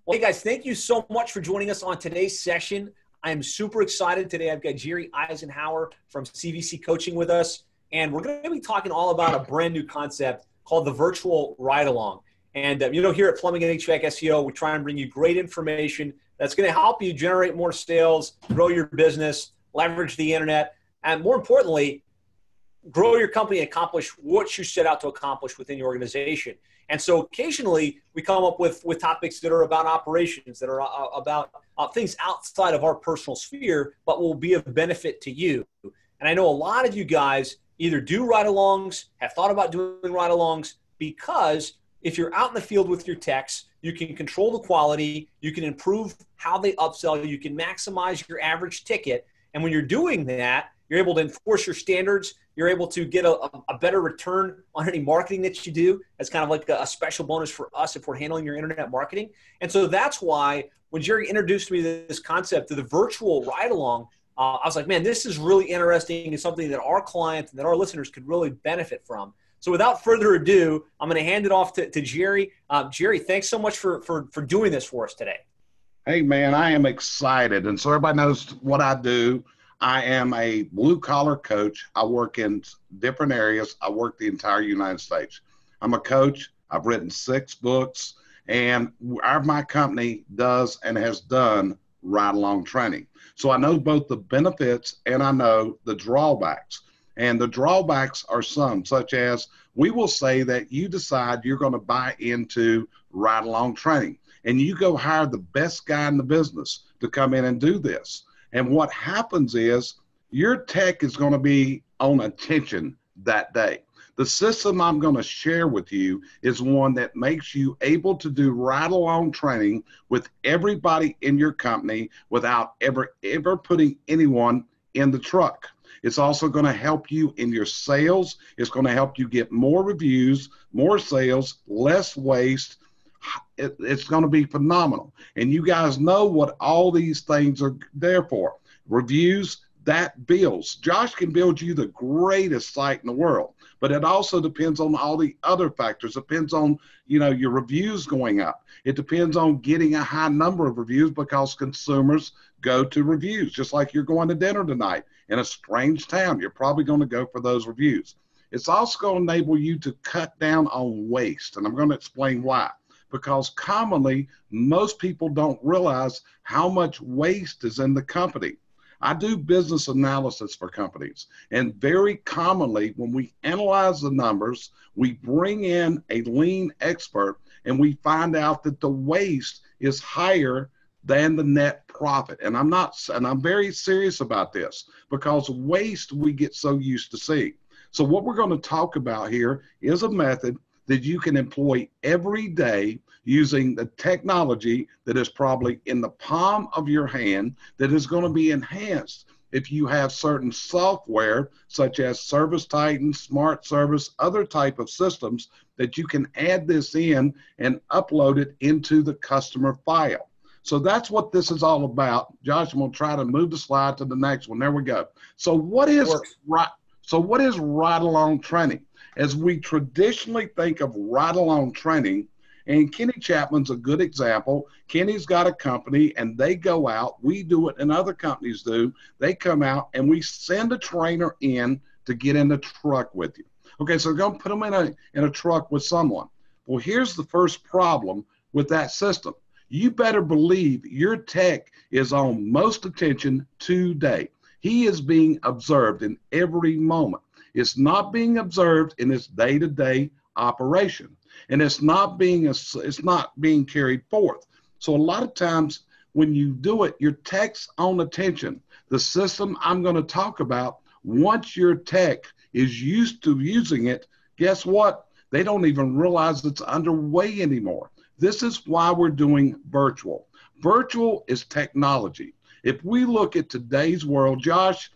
Well, hey guys, thank you so much for joining us on today's session. I am super excited today. I've got Jerry Isenhour from CVC Coaching with us, and we're going to be talking all about a brand new concept called the virtual ride-along. And here at Plumbing and HVAC SEO, we try and bring you great information that's going to help you generate more sales, grow your business, leverage the internet, and more importantly, grow your company and accomplish what you set out to accomplish within your organization. And so occasionally we come up with topics that are about operations, that are about things outside of our personal sphere, but will be of benefit to you. And I know a lot of you guys either do ride-alongs, have thought about doing ride-alongs, because if you're out in the field with your techs, you can control the quality, you can improve how they upsell, you can maximize your average ticket. And when you're doing that, you're able to enforce your standards. You're able to get a better return on any marketing that you do. That's kind of like a special bonus for us if we're handling your internet marketing. And so that's why when Jerry introduced me to this concept of the virtual ride-along, I was like, man, this is really interesting and something that our clients and that our listeners could really benefit from. So without further ado, I'm going to hand it off to Jerry. Jerry, thanks so much for doing this for us today. Hey, man, I am excited. And so everybody knows what I do. I am a blue-collar coach. I work in different areas. I work the entire United States. I'm a coach. I've written 6 books, and my company does and has done ride-along training. So I know both the benefits and I know the drawbacks. And the drawbacks are some, such as we will say that you decide you're going to buy into ride-along training, and you go hire the best guy in the business to come in and do this. And what happens is your tech is going to be on attention that day. The system I'm going to share with you is one that makes you able to do ride-along training with everybody in your company without ever putting anyone in the truck. It's also going to help you in your sales. It's going to help you get more reviews, more sales, less waste. It's going to be phenomenal. And you guys know what all these things are there for. Reviews, that builds. Josh can build you the greatest site in the world, but it also depends on all the other factors. It depends on, your reviews going up. It depends on getting a high number of reviews because consumers go to reviews. Just like you're going to dinner tonight in a strange town, you're probably going to go for those reviews. It's also going to enable you to cut down on waste, and I'm going to explain why. Because commonly, most people don't realize how much waste is in the company. I do business analysis for companies, and very commonly when we analyze the numbers, we bring in a lean expert and we find out that the waste is higher than the net profit. And I'm very serious about this because waste we get so used to seeing. So what we're going to talk about here is a method that you can employ every day using the technology that is probably in the palm of your hand that is going to be enhanced if you have certain software such as Service Titan, Smart Service, other type of systems that you can add this in and upload it into the customer file. So that's what this is all about. Josh, I'm going to try to move the slide to the next one. There we go. So what is ride-along training? As we traditionally think of ride-along training, and Kenny Chapman's a good example. Kenny's got a company, and they go out. We do it, and other companies do. They come out, and we send a trainer in to get in the truck with you. Okay, so we're going to put them in a truck with someone. Well, here's the first problem with that system. You better believe your tech is on most attention today. He is being observed in every moment. It's not being observed in its day-to-day operation, and it's not being carried forth. So a lot of times when you do it, your tech's on attention. The system I'm going to talk about, once your tech is used to using it, guess what? They don't even realize it's underway anymore. This is why we're doing virtual. Virtual is technology. If we look at today's world, Josh,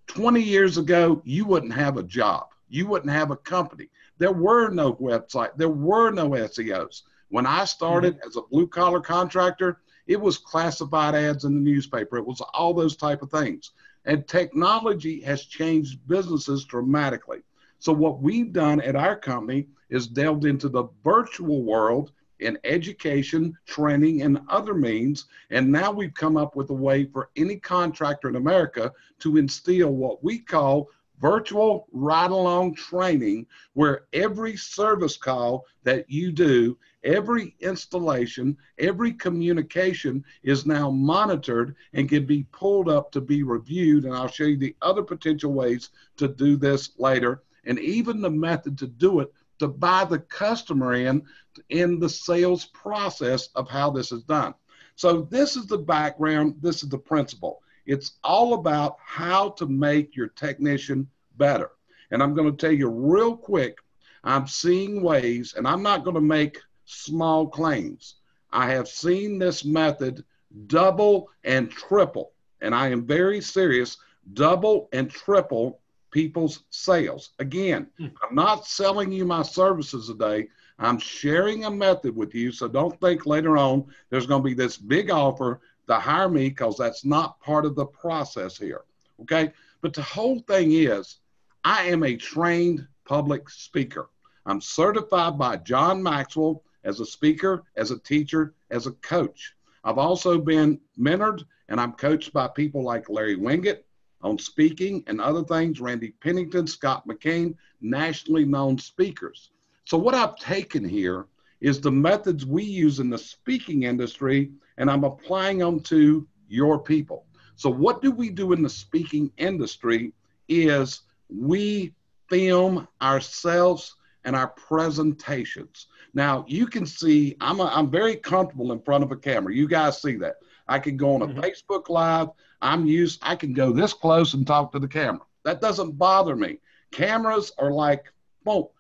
20 years ago, you wouldn't have a job. You wouldn't have a company. There were no website. There were no SEOs. When I started as a blue-collar contractor, it was classified ads in the newspaper. It was all those type of things. And technology has changed businesses dramatically. So what we've done at our company is delved into the virtual world in education, training, and other means. And now we've come up with a way for any contractor in America to instill what we call virtual ride-along training, where every service call that you do, every installation, every communication is now monitored and can be pulled up to be reviewed. And I'll show you the other potential ways to do this later, and even the method to do it to buy the customer in the sales process of how this is done. So this is the background. This is the principle. It's all about how to make your technician better. And I'm going to tell you real quick, I'm seeing ways, and I'm not going to make small claims. I have seen this method double and triple, and I am very serious, double and triple people's sales. Again, I'm not selling you my services today. I'm sharing a method with you, so don't think later on there's going to be this big offer to hire me, because that's not part of the process here, okay? But the whole thing is, I am a trained public speaker. I'm certified by John Maxwell as a speaker, as a teacher, as a coach. I've also been mentored, and I'm coached by people like Larry Winget on speaking and other things, Randy Pennington, Scott McCain, nationally known speakers. So what I've taken here is the methods we use in the speaking industry, and I'm applying them to your people. So what do we do in the speaking industry is we film ourselves and our presentations. Now, you can see I'm very comfortable in front of a camera. You guys see that. I can go on a Facebook Live. I can go this close and talk to the camera. That doesn't bother me. Cameras are like, well,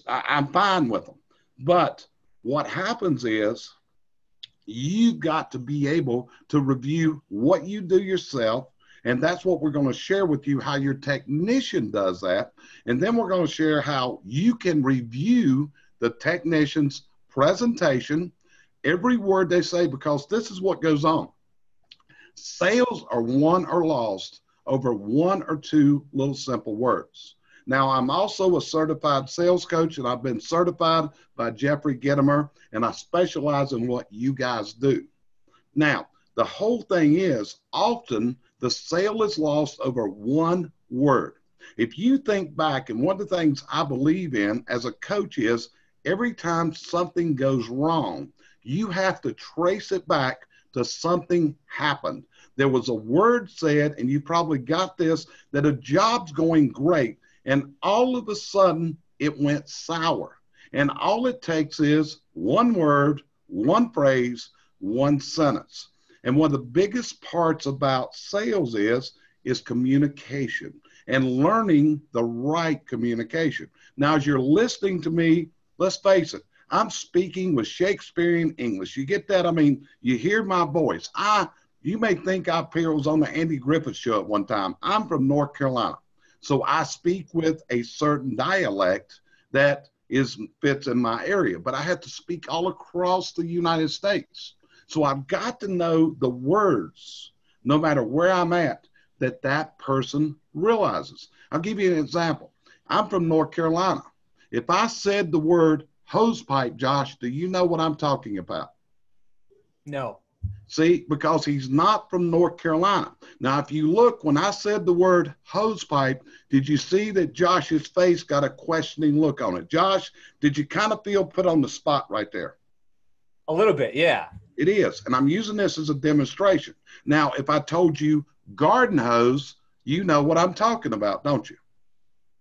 I'm fine with them. But what happens is you've got to be able to review what you do yourself. And that's what we're going to share with you, how your technician does that. And then we're going to share how you can review the technician's presentation, every word they say, because this is what goes on. Sales are won or lost over one or two little simple words. Now, I'm also a certified sales coach, and I've been certified by Jeffrey Gitomer, and I specialize in what you guys do. Now, the whole thing is, often the sale is lost over one word. If you think back, and one of the things I believe in as a coach is, every time something goes wrong, you have to trace it back to something happened. There was a word said, and you probably got this, that a job's going great, and all of a sudden it went sour. And all it takes is one word, one phrase, one sentence. And one of the biggest parts about sales is communication and learning the right communication. Now, as you're listening to me, let's face it, I'm speaking with Shakespearean English. You get that? I mean, you hear my voice. You may think I was on the Andy Griffith show at one time. I'm from North Carolina. So I speak with a certain dialect that fits in my area, but I have to speak all across the United States. So I've got to know the words, no matter where I'm at, that person realizes. I'll give you an example. I'm from North Carolina. If I said the word hose pipe, Josh, do you know what I'm talking about? No. See, because he's not from North Carolina. Now, if you look, when I said the word hose pipe, did you see that Josh's face got a questioning look on it? Josh, did you kind of feel put on the spot right there? A little bit, yeah. It is, and I'm using this as a demonstration. Now, if I told you garden hose, you know what I'm talking about, don't you?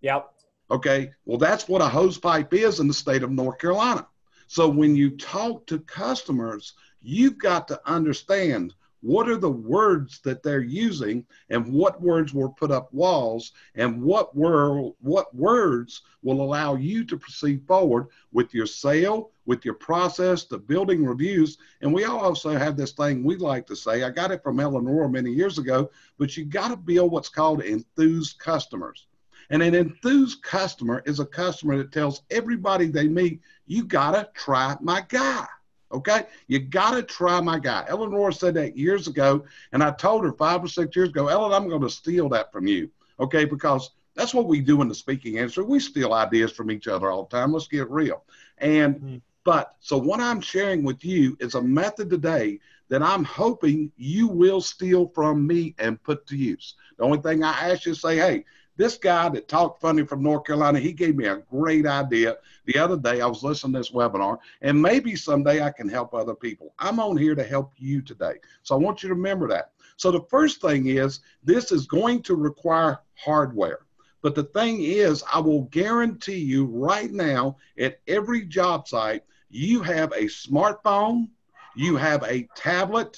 Yep. Okay, well, that's what a hose pipe is in the state of North Carolina. So when you talk to customers, you've got to understand what are the words that they're using and what words will put up walls and what words will allow you to proceed forward with your sale, with your process, the building reviews. And we also have this thing we like to say, I got it from Eleanor many years ago, but you got to build what's called enthused customers. And an enthused customer is a customer that tells everybody they meet, you got to try my guy. Okay? You got to try my guy. Eleanor said that years ago, and I told her 5 or 6 years ago, Ellen, I'm going to steal that from you. Okay? Because that's what we do in the speaking industry. We steal ideas from each other all the time. Let's get real. And But so what I'm sharing with you is a method today that I'm hoping you will steal from me and put to use. The only thing I ask you to say, hey, this guy that talked funny from North Carolina, he gave me a great idea. The other day I was listening to this webinar, and maybe someday I can help other people. I'm on here to help you today. So I want you to remember that. So the first thing is, this is going to require hardware. But the thing is, I will guarantee you right now at every job site, you have a smartphone, you have a tablet,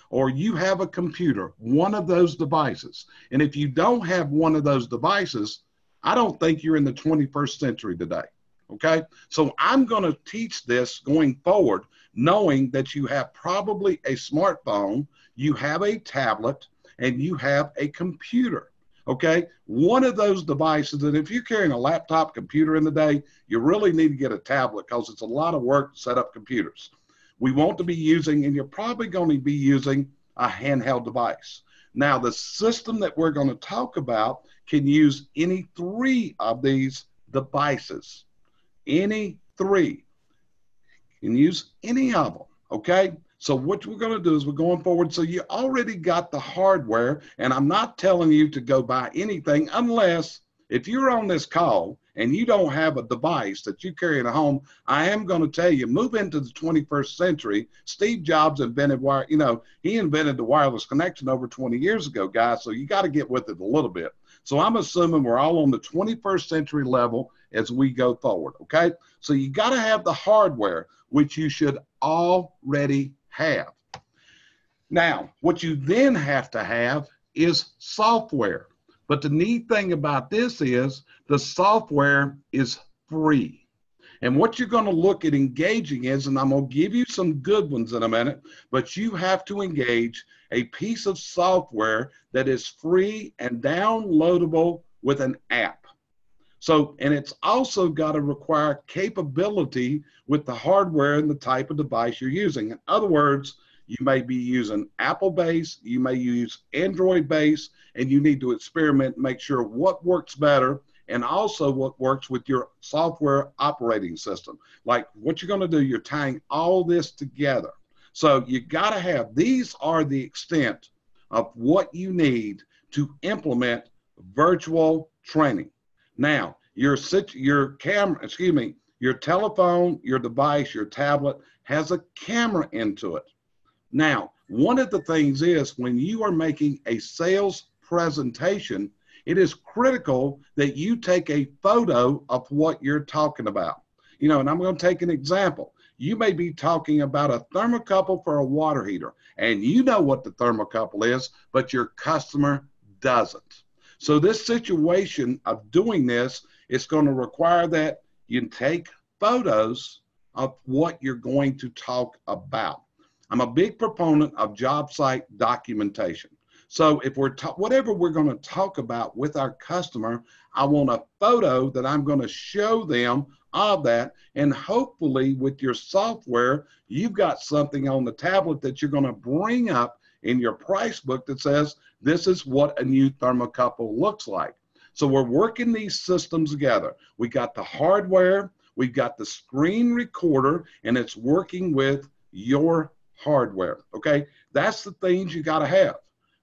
or you have a computer, one of those devices. And if you don't have one of those devices, I don't think you're in the 21st century today, okay? So I'm going to teach this going forward, knowing that you have probably a smartphone, you have a tablet, and you have a computer, okay? One of those devices, and if you're carrying a laptop computer in the day, you really need to get a tablet because it's a lot of work to set up computers. We want to be using, and you're probably going to be using, a handheld device. Now, the system that we're going to talk about can use any three of these devices. Any three. Can use any of them, okay? So what we're going to do is we're going forward. So you already got the hardware, and I'm not telling you to go buy anything unless, if you're on this call and you don't have a device that you carry in a home, I am going to tell you, move into the 21st century. Steve Jobs invented he invented the wireless connection over 20 years ago, guys. So you got to get with it a little bit. So I'm assuming we're all on the 21st century level as we go forward, okay? So you got to have the hardware, which you should already have. Now, what you then have to have is software. But the neat thing about this is the software is free. And what you're going to look at engaging is, and I'm going to give you some good ones in a minute, but you have to engage a piece of software that is free and downloadable with an app. So, and it's also got to require capability with the hardware and the type of device you're using. In other words, you may be using Apple-based, you may use Android-based, and you need to experiment and make sure what works better and also what works with your software operating system. Like what you're going to do, you're tying all this together. So you got to have, these are the extent of what you need to implement virtual training. Now, your telephone, your device, your tablet has a camera into it. Now, one of the things is when you are making a sales presentation, it is critical that you take a photo of what you're talking about. And I'm going to take an example. You may be talking about a thermocouple for a water heater, and you know what the thermocouple is, but your customer doesn't. So this situation of doing this is going to require that you take photos of what you're going to talk about. I'm a big proponent of job site documentation. So if whatever we're going to talk about with our customer, I want a photo that I'm going to show them of that. And hopefully with your software, you've got something on the tablet that you're going to bring up in your price book that says, this is what a new thermocouple looks like. So we're working these systems together. We got the hardware, we've got the screen recorder, and it's working with your hardware, okay? That's the things you got to have.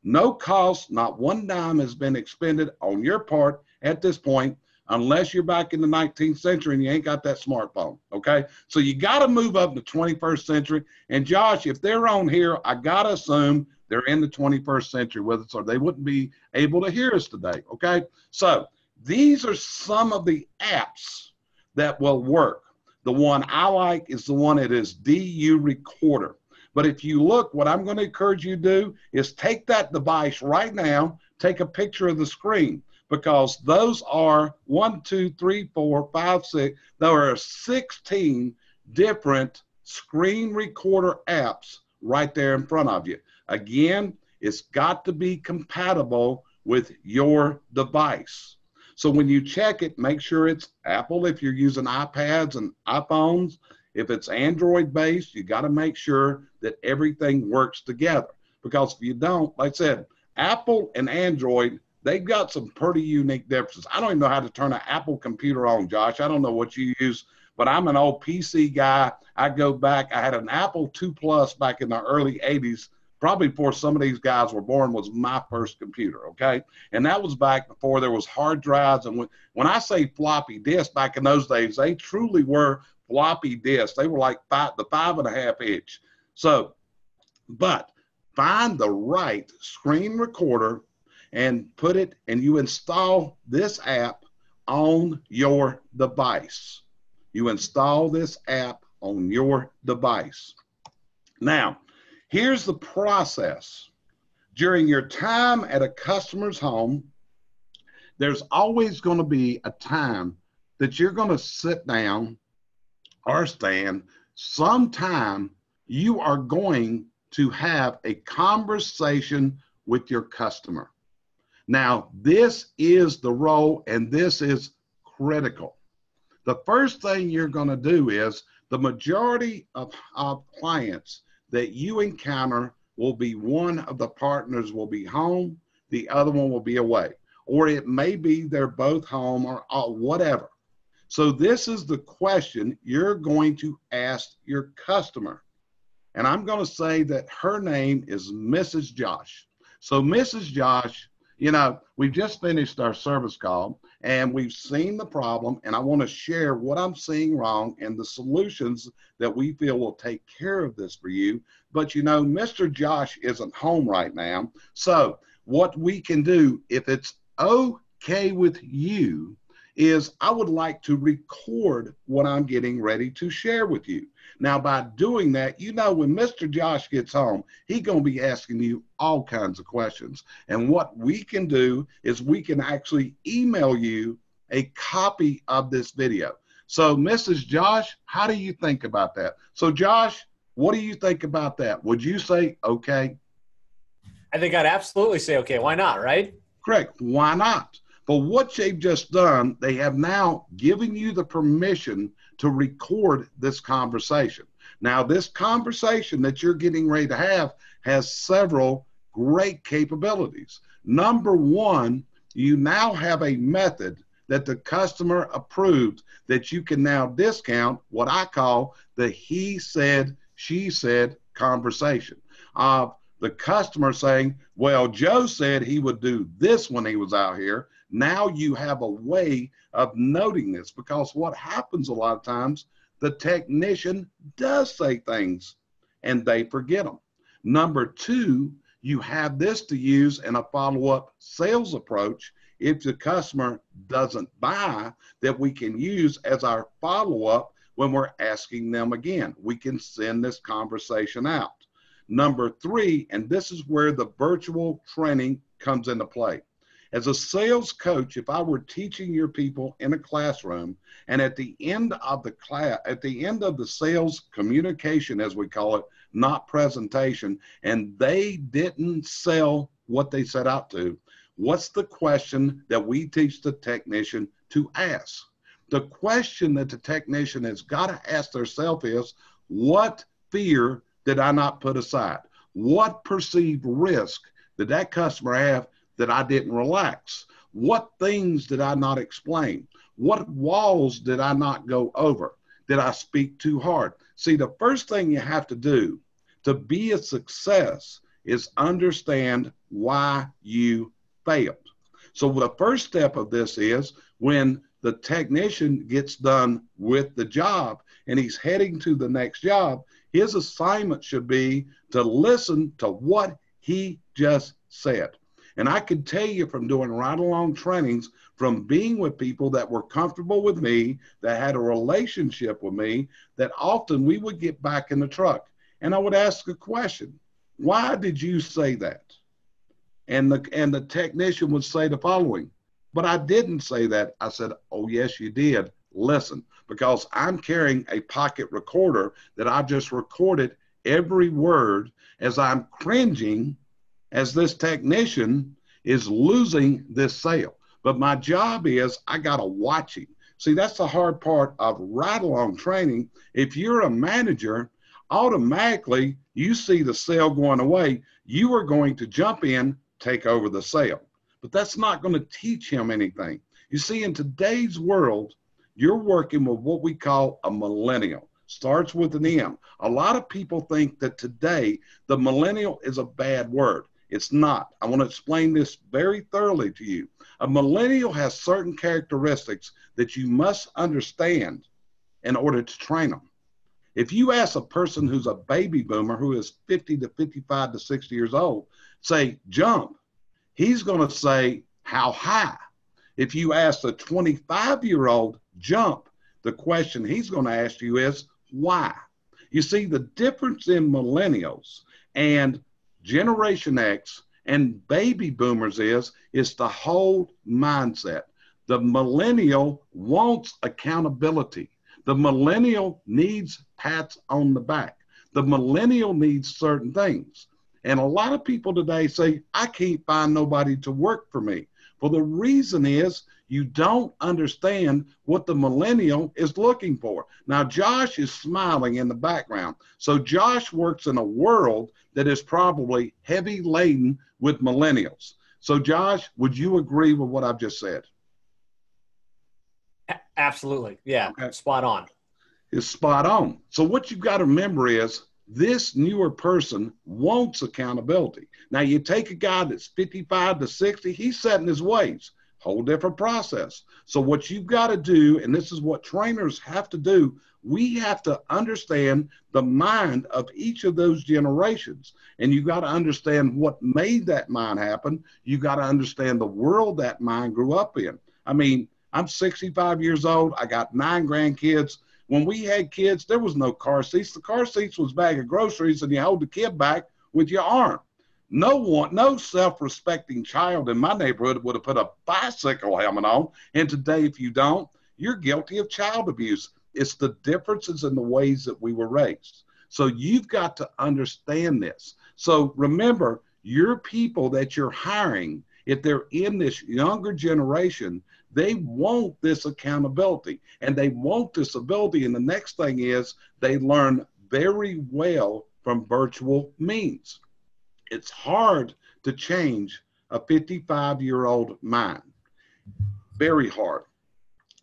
No cost, not one dime has been expended on your part at this point, unless you're back in the 19th century and you ain't got that smartphone, okay? So you got to move up to 21st century. And Josh, if they're on here, I got to assume they're in the 21st century with us or they wouldn't be able to hear us today, okay? So these are some of the apps that will work. The one I like is the one that is DU Recorder. But if you look, what I'm going to encourage you to do is take that device right now, take a picture of the screen, because those are 1, 2, 3, 4, 5, 6. There are 16 different screen recorder apps right there in front of you. Again, it's got to be compatible with your device. So when you check it, make sure it's Apple if you're using iPads and iPhones. If it's Android-based, you got to make sure that everything works together. Because if you don't, like I said, Apple and Android, they've got some pretty unique differences. I don't even know how to turn an Apple computer on, Josh. I don't know what you use, but I'm an old PC guy. I go back, I had an Apple II Plus back in the early 80s, probably before some of these guys were born, was my first computer, okay? And that was back before there was hard drives. And when I say floppy disk, back in those days, they truly were floppy disks. They were like the 5.5 inch. So, but find the right screen recorder and put it, and you install this app on your device. You install this app on your device. Now, here's the process. During your time at a customer's home, there's always going to be a time that you're going to sit down or stand. Sometime you are going to have a conversation with your customer. Now, this is the role, and this is critical. The first thing you're going to do is the majority of clients that you encounter will be one of the partners will be home, the other one will be away, or it may be they're both home or whatever. So this is the question you're going to ask your customer. And I'm going to say that her name is Mrs. Josh. So Mrs. Josh, you know, we've just finished our service call and we've seen the problem, and I want to share what I'm seeing wrong and the solutions that we feel will take care of this for you. But you know, Mr. Josh isn't home right now. So what we can do, if it's okay with you, is I would like to record what I'm getting ready to share with you. Now, by doing that, you know, when Mr. Josh gets home, he's going to be asking you all kinds of questions. And what we can do is we can actually email you a copy of this video. So, Mrs. Josh, how do you think about that? So, Josh, what do you think about that? Would you say okay? I think I'd absolutely say okay. Why not, right? Correct. Why not? But what they've just done, they have now given you the permission to record this conversation. Now, this conversation that you're getting ready to have has several great capabilities. Number one, you now have a method that the customer approved that you can now discount what I call the he said, she said conversation. The customer saying, well, Joe said he would do this when he was out here. Now you have a way of noting this, because what happens a lot of times, the technician does say things and they forget them. Number two, you have this to use in a follow-up sales approach if the customer doesn't buy, that we can use as our follow-up when we're asking them again. We can send this conversation out. Number three, and this is where the virtual training comes into play. As a sales coach, if I were teaching your people in a classroom, and at the end of the class, at the end of the sales communication, as we call it, not presentation, and they didn't sell what they set out to, what's the question that we teach the technician to ask? The question that the technician has got to ask themselves is, what fear did I not put aside? What perceived risk did that customer have that I didn't relax? What things did I not explain? What walls did I not go over? Did I speak too hard? See, the first thing you have to do to be a success is understand why you failed. So the first step of this is when the technician gets done with the job and he's heading to the next job, his assignment should be to listen to what he just said. And I can tell you from doing ride-along trainings, from being with people that were comfortable with me, that had a relationship with me, that often we would get back in the truck and I would ask a question, why did you say that? And the technician would say the following, but I didn't say that. I said, oh, yes, you did. Listen, because I'm carrying a pocket recorder that I just recorded every word as I'm cringing as this technician is losing this sale. But my job is I got to watch him. See, that's the hard part of ride-along training. If you're a manager, automatically you see the sale going away, you are going to jump in, take over the sale. But that's not going to teach him anything. You see, in today's world, You're working with what we call a millennial. Starts with an M. A lot of people think that today the millennial is a bad word. It's not. I want to explain this very thoroughly to you. A millennial has certain characteristics that you must understand in order to train them. If you ask a person who's a baby boomer who is 50 to 55 to 60 years old, say, jump, he's going to say, how high? If you ask a 25-year-old jump, the question he's going to ask you is, why? You see, the difference in millennials and Generation X and baby boomers is the whole mindset. The millennial wants accountability. The millennial needs pats on the back. The millennial needs certain things. And a lot of people today say, I can't find nobody to work for me. Well, the reason is you don't understand what the millennial is looking for. Now, Josh is smiling in the background. So Josh works in a world that is probably heavy laden with millennials. So Josh, would you agree with what I've just said? Absolutely. Yeah. Okay. Spot on. It's spot on. So what you've got to remember is this newer person wants accountability. Now, you take a guy that's 55 to 60, he's set in his ways. Whole different process. So what you've got to do, and this is what trainers have to do, we have to understand the mind of each of those generations. And you got to understand what made that mind happen. You got to understand the world that mind grew up in. I mean, I'm 65 years old. I got 9 grandkids. When we had kids, there was no car seats. The car seats was a bag of groceries, and you hold the kid back with your arm. No self-respecting child in my neighborhood would have put a bicycle helmet on. And today, if you don't, you're guilty of child abuse. It's the differences in the ways that we were raised. So you've got to understand this. So remember, your people that you're hiring, if they're in this younger generation, they want this accountability and they want this ability. And the next thing is they learn very well from virtual means. It's hard to change a 55-year-old mind. Very hard.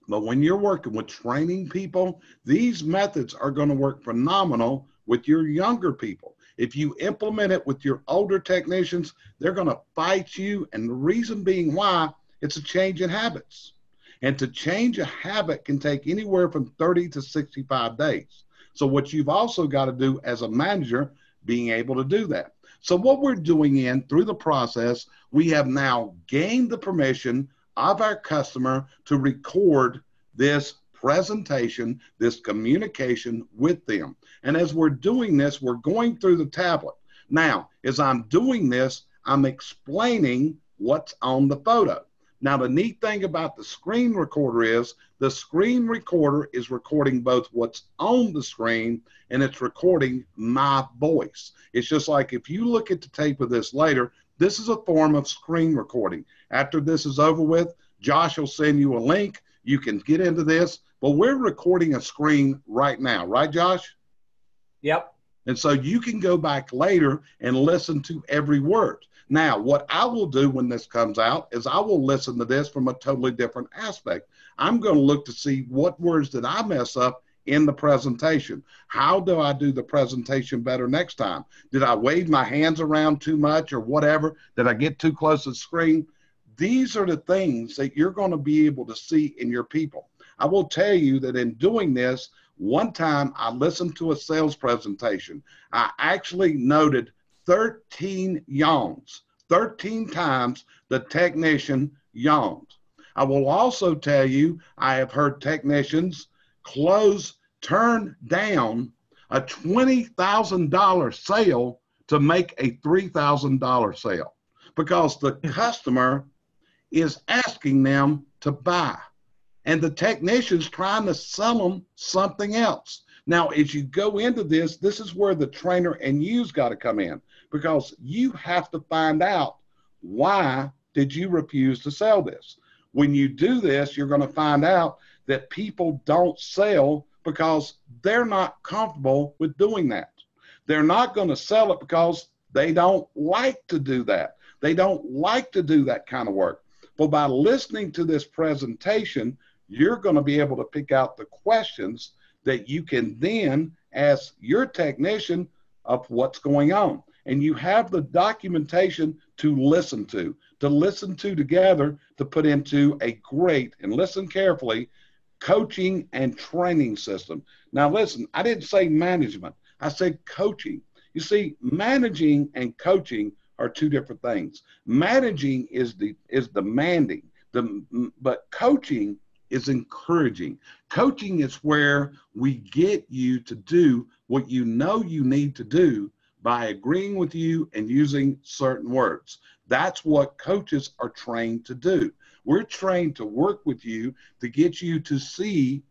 But when you're working with training people, these methods are going to work phenomenal with your younger people. If you implement it with your older technicians, they're going to fight you. And the reason being why, it's a change in habits. And to change a habit can take anywhere from 30 to 65 days. So what you've also got to do as a manager, being able to do that. So what we're doing through the process, we have now gained the permission of our customer to record this presentation, this communication with them. And as we're doing this, we're going through the tablet. Now, as I'm doing this, I'm explaining what's on the photo. Now, the neat thing about the screen recorder is the screen recorder is recording both what's on the screen and it's recording my voice. It's just like if you look at the tape of this later, this is a form of screen recording. After this is over with, Josh will send you a link. You can get into this, but we're recording a screen right now. Right, Josh? Yep. And so you can go back later and listen to every word. Now, what I will do when this comes out is I will listen to this from a totally different aspect. I'm going to look to see what words did I mess up in the presentation. How do I do the presentation better next time? Did I wave my hands around too much or whatever? Did I get too close to the screen? These are the things that you're going to be able to see in your people. I will tell you that in doing this, one time I listened to a sales presentation. I actually noted 13 yawns. 13 times the technician yawned. I will also tell you, I have heard technicians turn down a $20,000 sale to make a $3,000 sale because the customer is asking them to buy. And the technician's trying to sell them something else. Now, as you go into this, this is where the trainer and you's got to come in because you have to find out why did you refuse to sell this. When you do this, you're going to find out that people don't sell because they're not comfortable with doing that. They're not going to sell it because they don't like to do that. They don't like to do that kind of work. But by listening to this presentation, you're going to be able to pick out the questions that you can then ask your technician of what's going on. And you have the documentation to listen to together to put into a great, and listen carefully, coaching and training system. Now listen, I didn't say management, I said coaching. You see, managing and coaching are two different things. Managing is demanding, but coaching is encouraging. Coaching is where we get you to do what you know you need to do by agreeing with you and using certain words. That's what coaches are trained to do. We're trained to work with you to get you to see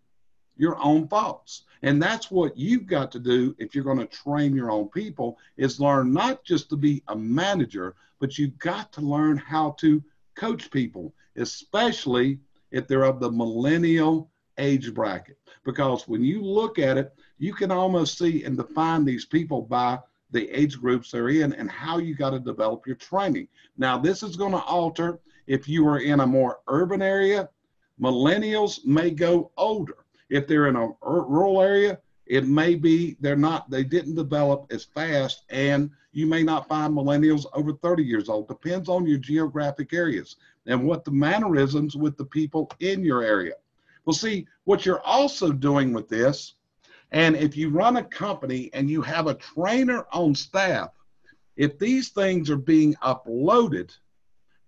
your own faults. And that's what you've got to do if you're going to train your own people, is learn not just to be a manager, but you've got to learn how to coach people, especially if they're of the millennial age bracket. Because when you look at it, you can almost see and define these people by the age groups they're in and how you got to develop your training. Now, this is going to alter if you are in a more urban area. Millennials may go older. If they're in a rural area, it may be they didn't develop as fast, and you may not find millennials over 30 years old. Depends on your geographic areas and what the mannerisms with the people in your area. Well, see, what you're also doing with this, and if you run a company and you have a trainer on staff, if these things are being uploaded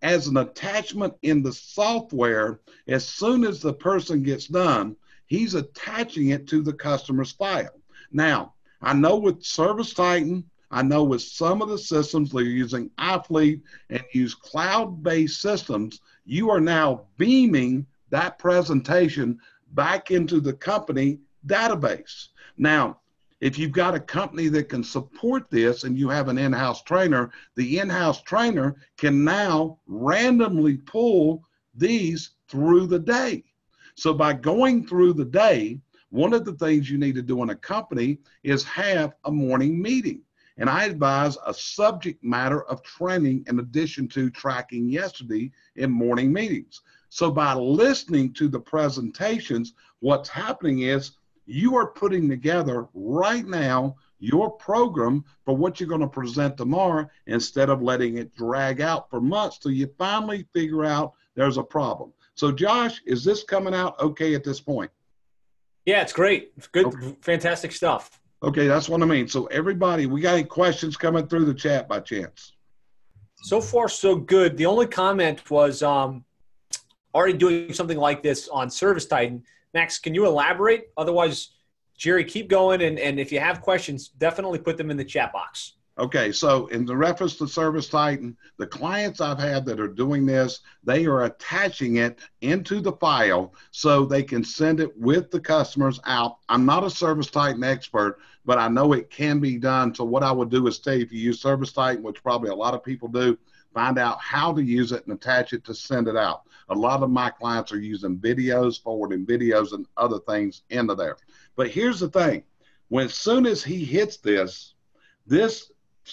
as an attachment in the software, as soon as the person gets done, he's attaching it to the customer's file. Now, I know with Service Titan, I know with some of the systems they're using iFleet and use cloud-based systems, you are now beaming that presentation back into the company database. Now, if you've got a company that can support this and you have an in-house trainer, the in-house trainer can now randomly pull these through the day. So by going through the day, one of the things you need to do in a company is have a morning meeting. And I advise a subject matter of training in addition to tracking yesterday in morning meetings. So by listening to the presentations, what's happening is you are putting together right now your program for what you're going to present tomorrow, instead of letting it drag out for months till you finally figure out there's a problem. So Josh, is this coming out okay at this point? Yeah, it's great. It's good. Okay. Fantastic stuff. Okay, that's what I mean. So everybody, we got any questions coming through the chat by chance? So far, so good. The only comment was already doing something like this on Service Titan. Max, can you elaborate? Otherwise, Jerry, keep going. And if you have questions, definitely put them in the chat box. Okay, so in the reference to Service Titan, the clients I've had that are doing this, they are attaching it into the file so they can send it with the customers out. I'm not a Service Titan expert, but I know it can be done. So what I would do is say, if you use Service Titan, which probably a lot of people do, find out how to use it and attach it to send it out. A lot of my clients are using videos, forwarding videos and other things into there. But here's the thing, as soon as he hits this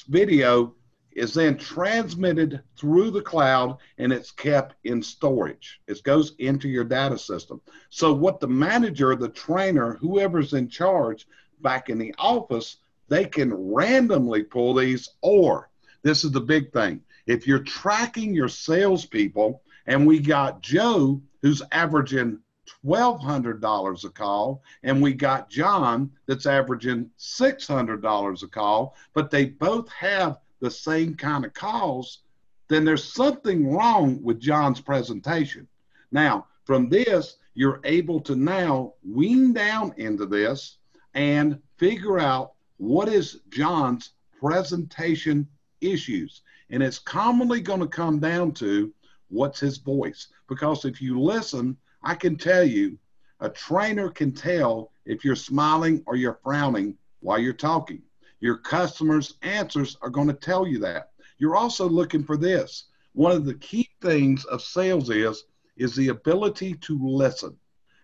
video is then transmitted through the cloud and it's kept in storage. It goes into your data system. So what the manager, the trainer, whoever's in charge back in the office, they can randomly pull these. Or this is the big thing, if you're tracking your salespeople, and we got Joe who's averaging $1,200 a call, and we got John that's averaging $600 a call, but they both have the same kind of calls, then there's something wrong with John's presentation. Now, from this, you're able to now wean down into this and figure out what is John's presentation issues. And it's commonly going to come down to what's his voice. Because if you listen, I can tell you, a trainer can tell if you're smiling or you're frowning while you're talking. Your customers' answers are going to tell you that. You're also looking for this. One of the key things of sales is the ability to listen.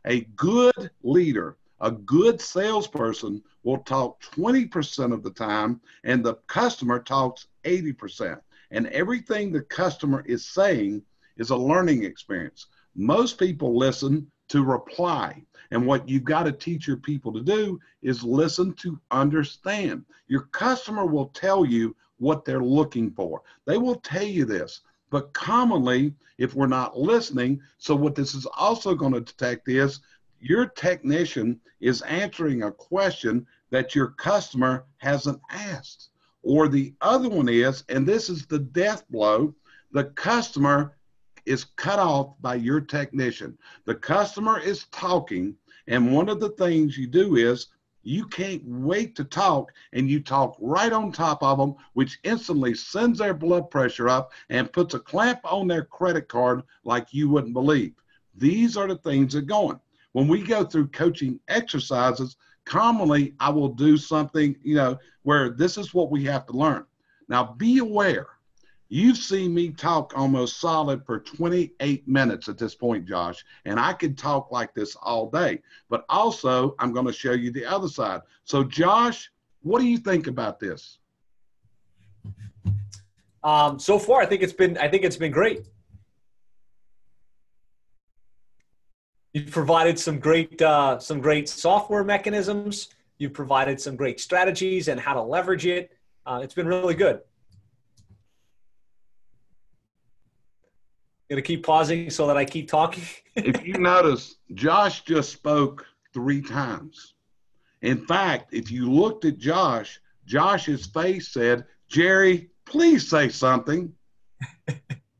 A good leader, a good salesperson will talk 20% of the time, and the customer talks 80%. And everything the customer is saying is a learning experience. Most people listen to reply. And what you've got to teach your people to do is listen to understand. Your customer will tell you what they're looking for. They will tell you this, but commonly, if we're not listening, so what this is also going to detect is your technician is answering a question that your customer hasn't asked. Or the other one is, and this is the death blow, the customer is cut off by your technician. The customer is talking, and one of the things you do is you can't wait to talk, and you talk right on top of them, which instantly sends their blood pressure up and puts a clamp on their credit card like you wouldn't believe. These are the things that are going. When we go through coaching exercises, commonly I will do something, where this is what we have to learn. Now, be aware. You've seen me talk almost solid for 28 minutes at this point, Josh, and I could talk like this all day. But also, I'm going to show you the other side. So, Josh, what do you think about this? So far, I think it's been great. You've provided some great software mechanisms. You've provided some great strategies and how to leverage it. It's been really good. Going to keep pausing so that I keep talking. If you notice, Josh just spoke 3 times. In fact, if you looked at Josh's face said, "Jerry, please say something."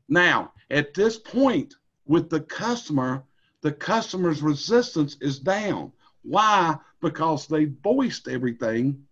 Now, at this point with the customer's resistance is down. Why? Because they voiced everything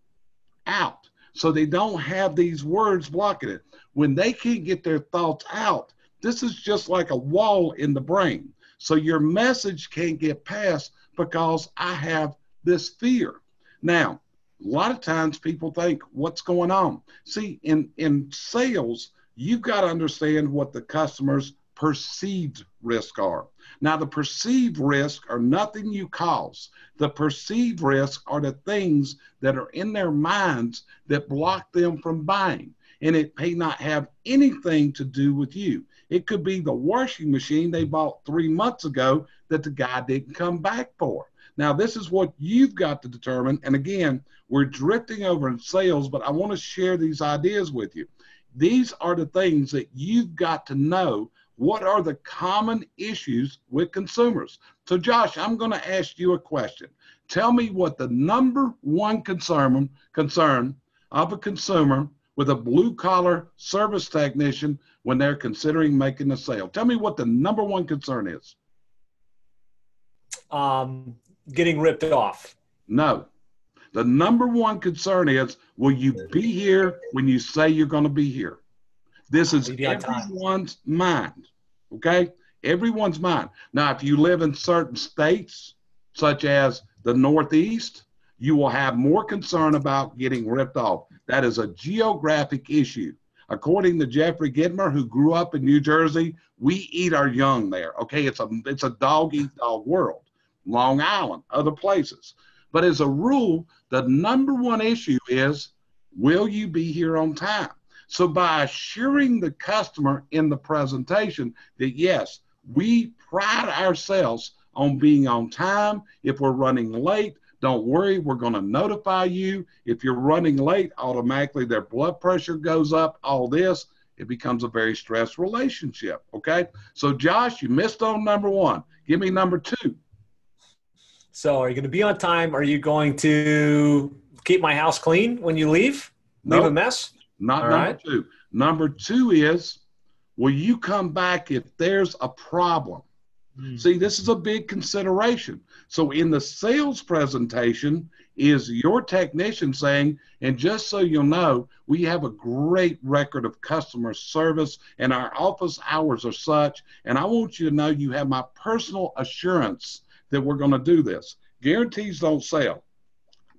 out. So they don't have these words blocking it. When they can't get their thoughts out, this is just like a wall in the brain. So your message can't get past because I have this fear. Now, a lot of times people think, what's going on? See, in sales, you've got to understand what the customer's perceived risks are. Now, the perceived risks are nothing you cause. The perceived risks are the things that are in their minds that block them from buying. And it may not have anything to do with you. It could be the washing machine they bought 3 months ago that the guy didn't come back for. Now, this is what you've got to determine. And again, we're drifting over in sales, but I want to share these ideas with you. These are the things that you've got to know. What are the common issues with consumers? So, Josh, I'm going to ask you a question. Tell me what the number one concern of a consumer with a blue-collar service technician when they're considering making a sale. Tell me what the number one concern is. Getting ripped off. No. The number one concern is, will you be here when you say you're going to be here? This is everyone's mind, okay? Everyone's mind. Now, if you live in certain states, such as the Northeast, you will have more concern about getting ripped off. That is a geographic issue. According to Jeffrey Gidmer, who grew up in New Jersey, we eat our young there, okay? It's a dog-eat-dog world. Long Island, other places. But as a rule, the number one issue is, will you be here on time? So by assuring the customer in the presentation that, yes, we pride ourselves on being on time. If we're running late, don't worry, we're going to notify you. If you're running late, automatically their blood pressure goes up, all this. It becomes a very stressed relationship, okay? So, Josh, you missed on number one. Give me number two. So are you going to be on time? Are you going to keep my house clean when you leave? Leave a mess? Not all number right. Two. Number two is, will you come back if there's a problem? See, this is a big consideration. So in the sales presentation is your technician saying, and just so you'll know, we have a great record of customer service and our office hours are such, and I want you to know you have my personal assurance that we're going to do this. Guarantees don't sell.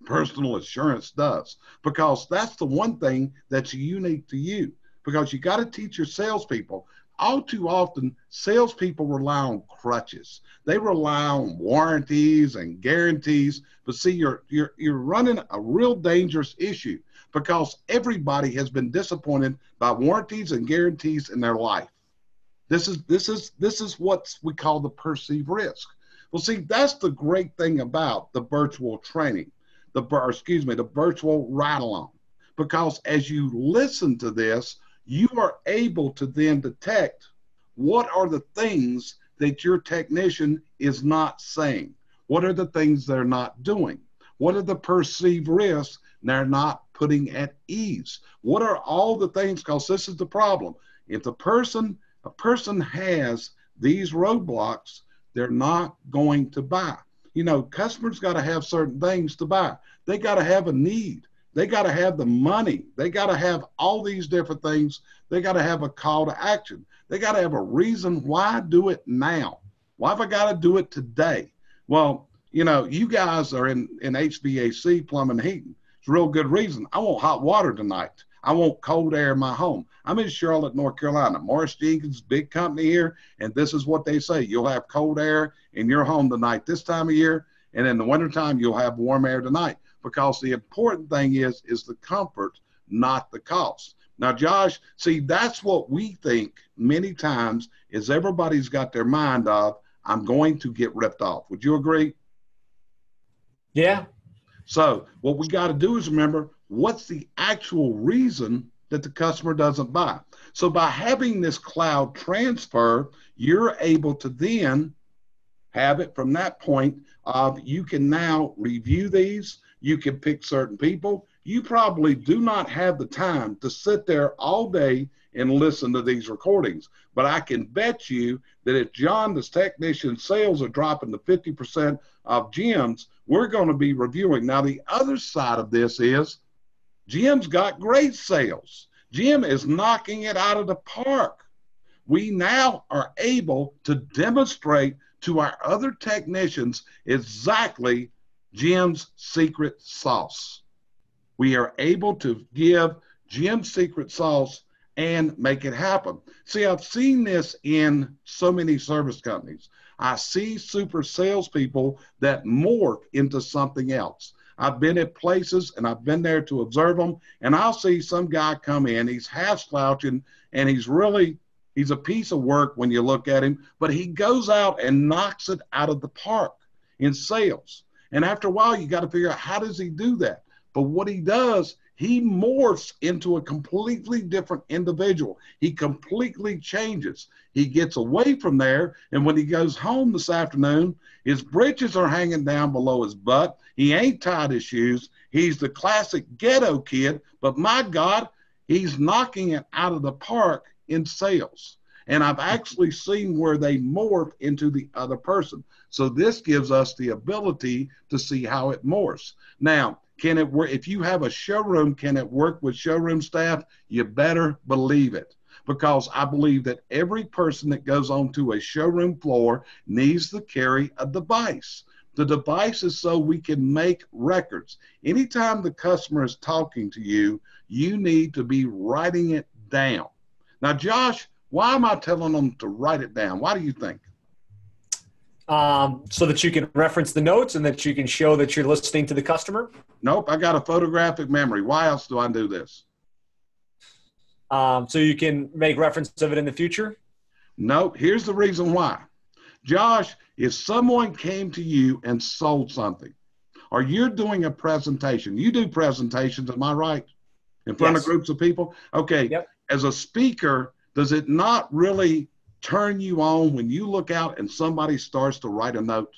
Personal assurance does, because that's the one thing that's unique to you, because you got to teach your salespeople. All too often, salespeople rely on crutches. They rely on warranties and guarantees. But see, you're running a real dangerous issue, because everybody has been disappointed by warranties and guarantees in their life. This is what we call the perceived risk. Well, see, that's the great thing about the virtual training, the virtual ride along. Because as you listen to this, you are able to then detect what are the things that your technician is not saying. What are the things they're not doing? What are the perceived risks they're not putting at ease? What are all the things? Because this is the problem. If a person has these roadblocks, they're not going to buy. You know, customers got to have certain things to buy. They got to have a need. They got to have the money. They got to have all these different things. They got to have a call to action. They got to have a reason why do it now. Why have I got to do it today? Well, you know, you guys are in HVAC, plumbing, heating. It's a real good reason. I want hot water tonight. I want cold air in my home. I'm in Charlotte, North Carolina. Morris Jenkins, big company here, and this is what they say. You'll have cold air in your home tonight this time of year, and in the wintertime, you'll have warm air tonight, because the important thing is the comfort, not the cost. Now, Josh, see, that's what we think many times is everybody's got their mind of, I'm going to get ripped off. Would you agree? Yeah. So what we got to do is remember, what's the actual reason that the customer doesn't buy? So by having this cloud transfer, you're able to then have it from that point of, you can now review these. You can pick certain people. You probably do not have the time to sit there all day and listen to these recordings. But I can bet you that if John, this technician, sales are dropping to 50% of Jim's, we're going to be reviewing. Now, the other side of this is Jim's got great sales. Jim is knocking it out of the park. We now are able to demonstrate to our other technicians exactly Jim's secret sauce. We are able to give Jim's secret sauce and make it happen. See, I've seen this in so many service companies. I see super salespeople that morph into something else. I've been at places and I've been there to observe them, and I'll see some guy come in, he's half slouching, and he's a piece of work when you look at him, but he goes out and knocks it out of the park in sales. And after a while, you got to figure out, how does he do that? But what he does, he morphs into a completely different individual. He completely changes. He gets away from there, and when he goes home this afternoon, his britches are hanging down below his butt. He ain't tied his shoes. He's the classic ghetto kid, but my God, he's knocking it out of the park in sales. And I've actually seen where they morph into the other person. So this gives us the ability to see how it morphs. Now, can it work? If you have a showroom, can it work with showroom staff? You better believe it, because I believe that every person that goes onto a showroom floor needs to carry a device. The device is so we can make records. Anytime the customer is talking to you, you need to be writing it down. Now, Josh, why am I telling them to write it down? Why do you think? So that you can reference the notes and that you can show that you're listening to the customer? Nope, I got a photographic memory. Why else do I do this? So you can make reference of it in the future? Nope, here's the reason why. Josh, if someone came to you and sold something, or you're doing a presentation, you do presentations, am I right? In front of groups of people? Okay, yep. As a speaker, does it not really turn you on when you look out and somebody starts to write a note?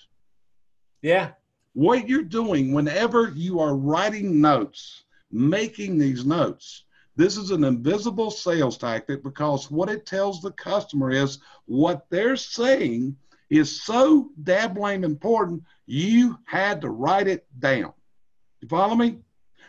Yeah. What you're doing whenever you are writing notes, making these notes, this is an invisible sales tactic, because what it tells the customer is what they're saying is so dabbling important, you had to write it down. You follow me?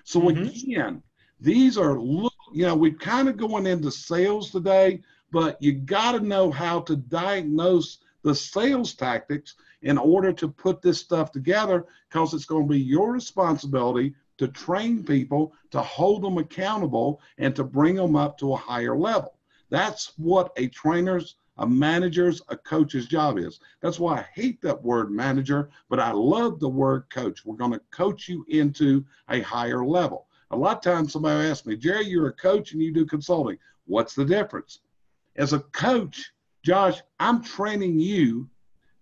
So again, these are, we're kind of going into sales today, but you got to know how to diagnose the sales tactics in order to put this stuff together, because it's going to be your responsibility to train people, to hold them accountable, and to bring them up to a higher level. That's what a trainer's, a manager's, a coach's job is. That's why I hate that word manager, but I love the word coach. We're going to coach you into a higher level. A lot of times somebody asks me, Jerry, you're a coach and you do consulting. What's the difference? As a coach, Josh, I'm training you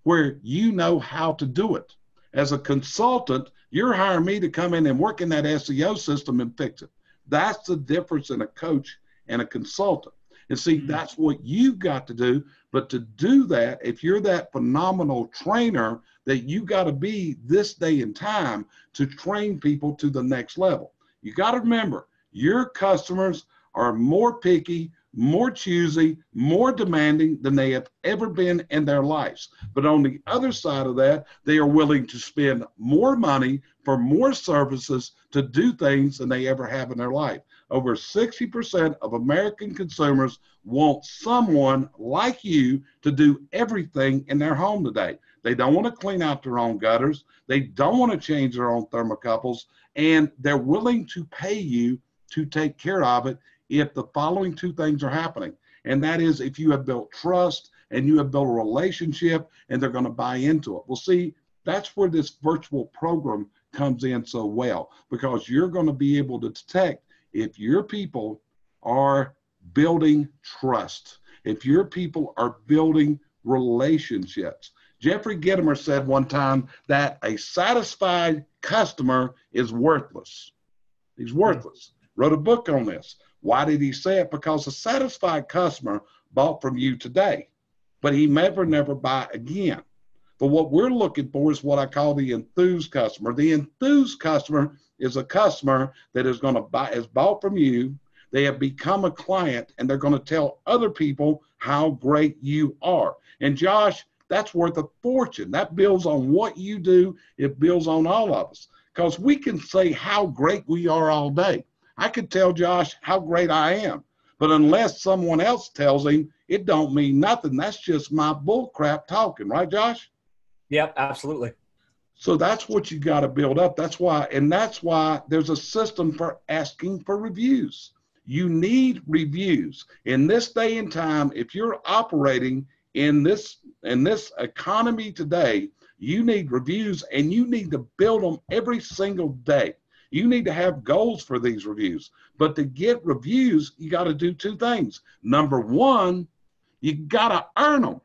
where you know how to do it. As a consultant, you're hiring me to come in and work in that SEO system and fix it. That's the difference in a coach and a consultant. And see, that's what you've got to do. But to do that, if you're that phenomenal trainer that you got to be this day and time to train people to the next level, you got to remember your customers are more picky, more choosy, more demanding than they have ever been in their lives. But on the other side of that, they are willing to spend more money for more services to do things than they ever have in their life. Over 60% of American consumers want someone like you to do everything in their home today. They don't want to clean out their own gutters. They don't want to change their own thermocouples, and they're willing to pay you to take care of it if the following two things are happening. And that is if you have built trust and you have built a relationship and they're going to buy into it. Well, see, that's where this virtual program comes in so well, because you're going to be able to detect if your people are building trust, if your people are building relationships. Jeffrey Gitomer said one time that a satisfied customer is worthless. He's worthless. Wrote a book on this. Why did he say it? Because a satisfied customer bought from you today, but he never buy again. But what we're looking for is what I call the enthused customer. The enthused customer is a customer that is going to buy, has bought from you. They have become a client, and they're going to tell other people how great you are. And Josh, that's worth a fortune. That builds on what you do. It builds on all of us, because we can say how great we are all day. I could tell Josh how great I am, but unless someone else tells him, it don't mean nothing. That's just my bull crap talking, right, Josh? Yep, absolutely. So that's what you got to build up. That's why there's a system for asking for reviews. You need reviews. In this day and time, if you're operating in this economy today, you need reviews, and you need to build them every single day. You need to have goals for these reviews. But to get reviews, you got to do two things. Number one, you got to earn them.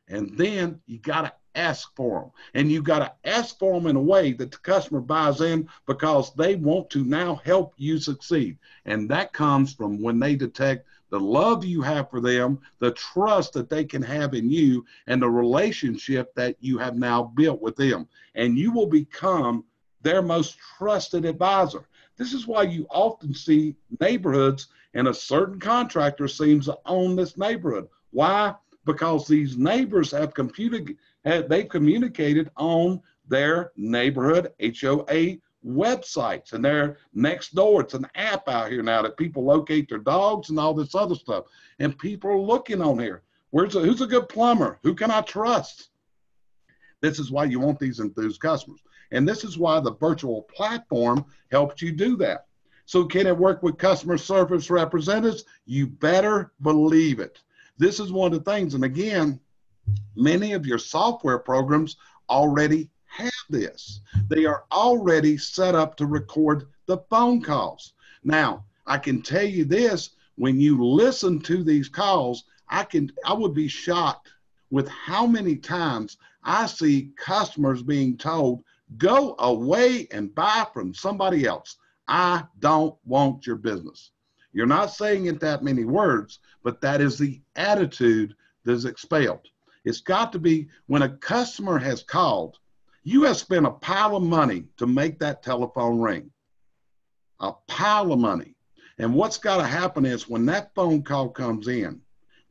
And then you got to ask for them. And you got to ask for them in a way that the customer buys in, because they want to now help you succeed. And that comes from when they detect the love you have for them, the trust that they can have in you, and the relationship that you have now built with them. And you will become their most trusted advisor. This is why you often see neighborhoods and a certain contractor seems to own this neighborhood. Why? Because these neighbors have they've communicated on their neighborhood HOA websites, and they're next door. It's an app out here now that people locate their dogs and all this other stuff. And people are looking on here. Who's a good plumber? Who can I trust? This is why you want these enthused customers. And this is why the virtual platform helps you do that. So can it work with customer service representatives? You better believe it. This is one of the things. And again, many of your software programs already have this. They are already set up to record the phone calls. Now, I can tell you this, when you listen to these calls, I would be shocked with how many times I see customers being told, go away and buy from somebody else. I don't want your business. You're not saying it that many words, but that is the attitude that is expelled. It's got to be when a customer has called, you have spent a pile of money to make that telephone ring. A pile of money. And what's got to happen is when that phone call comes in,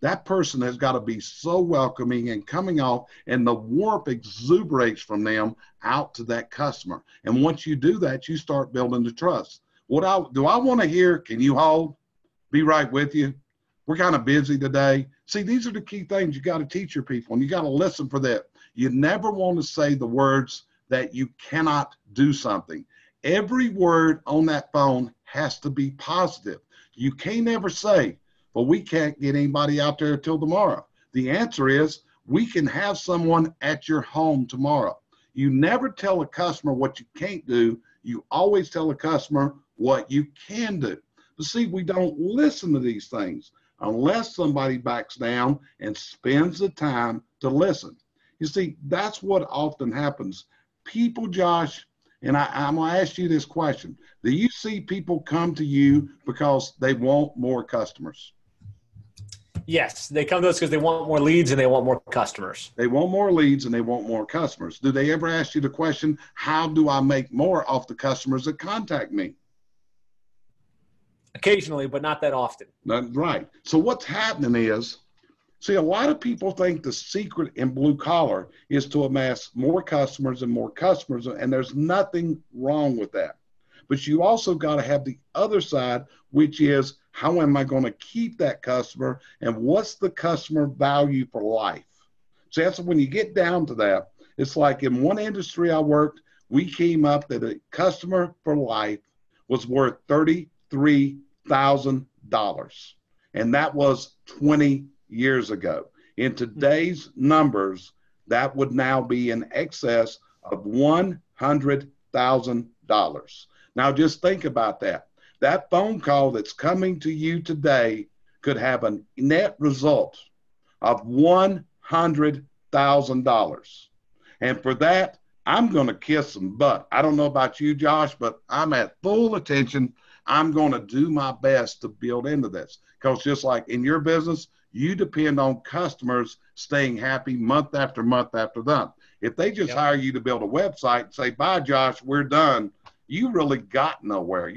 that person has got to be so welcoming and coming off, and the warmth exuberates from them out to that customer. And once you do that, you start building the trust. Do I want to hear, can you hold? Be right with you. We're kind of busy today. See, these are the key things you got to teach your people, and you got to listen for that. You never want to say the words that you cannot do something. Every word on that phone has to be positive. You can't ever say, well, we can't get anybody out there till tomorrow. The answer is, we can have someone at your home tomorrow. You never tell a customer what you can't do. You always tell a customer what you can do. But see, we don't listen to these things unless somebody backs down and spends the time to listen. You see, that's what often happens. People, Josh, and I'm going to ask you this question. Do you see people come to you because they want more customers? Yes, they come to us because they want more leads and they want more customers. They want more leads and they want more customers. Do they ever ask you the question, how do I make more off the customers that contact me? Occasionally, but not that often. Right. So what's happening is, see, a lot of people think the secret in blue collar is to amass more customers, and there's nothing wrong with that. But you also got to have the other side, which is, how am I going to keep that customer, and what's the customer value for life? So that's when you get down to that. It's like in one industry I worked, we came up that a customer for life was worth $33,000. And that was 20 years ago. In today's numbers, that would now be in excess of $100,000. Now just think about that. That phone call that's coming to you today could have a net result of $100,000. And for that, I'm going to kiss some butt. I don't know about you, Josh, but I'm at full attention. I'm going to do my best to build into this, because just like in your business, you depend on customers staying happy month after month after month. If they just hire you to build a website and say, bye, Josh, we're done, you really got nowhere.